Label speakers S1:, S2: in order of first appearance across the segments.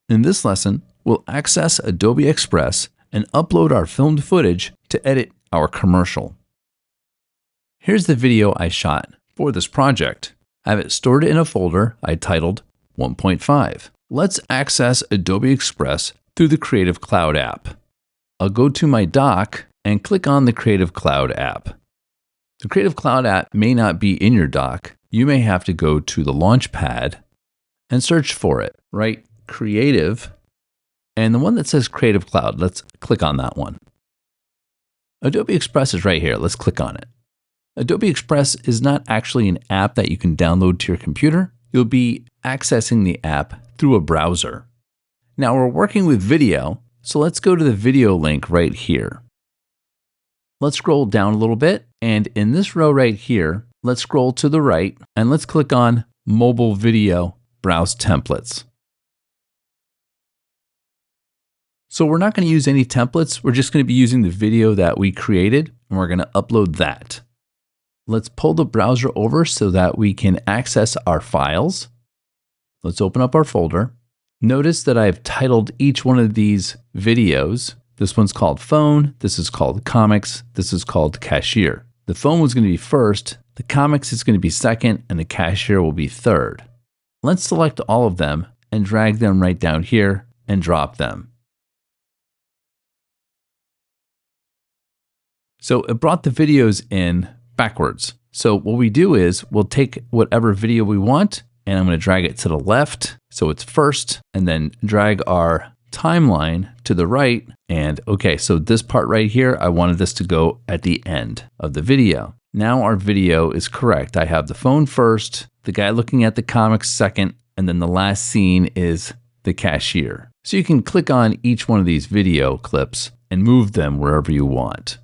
S1: In this lesson, we'll access Adobe Express and upload our filmed footage to edit our commercial. Here's the video I shot for this project. I have it stored in a folder I titled 1.5. Let's access Adobe Express through the Creative Cloud app. I'll go to my dock and click on the Creative Cloud app. The Creative Cloud app may not be in your dock. You may have to go to the Launchpad and search for it. Write Creative, and the one that says Creative Cloud, let's click on that one. Adobe Express is right here. Let's click on it. Adobe Express is not actually an app that you can download to your computer. You'll be accessing the app through a browser. Now we're working with video, so let's go to the video link right here. Let's scroll down a little bit, and in this row right here, let's scroll to the right, and let's click on Mobile Video, Browse Templates. So we're not going to use any templates. We're just going to be using the video that we created, and we're going to upload that. Let's pull the browser over so that we can access our files. Let's open up our folder. Notice that I've titled each one of these videos. This one's called Phone, this is called Comics, this is called Cashier. The phone was going to be first, the comics is going to be second, and the cashier will be third. Let's select all of them and drag them right down here and drop them. So it brought the videos in backwards. So what we do is we'll take whatever video we want, and I'm going to drag it to the left so it's first, and then drag our timeline to the right. And okay, so this part right here, I wanted this to go at the end of the video. Now our video is correct. I have the phone first, the guy looking at the comics second, and then the last scene is the cashier. So you can click on each one of these video clips and move them wherever you want.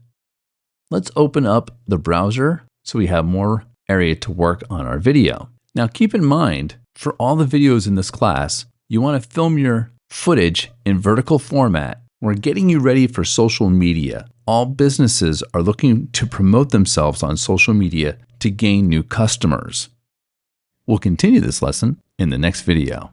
S1: Let's open up the browser so we have more area to work on our video. Now keep in mind, for all the videos in this class, you want to film your footage in vertical format. We're getting you ready for social media. All businesses are looking to promote themselves on social media to gain new customers. We'll continue this lesson in the next video.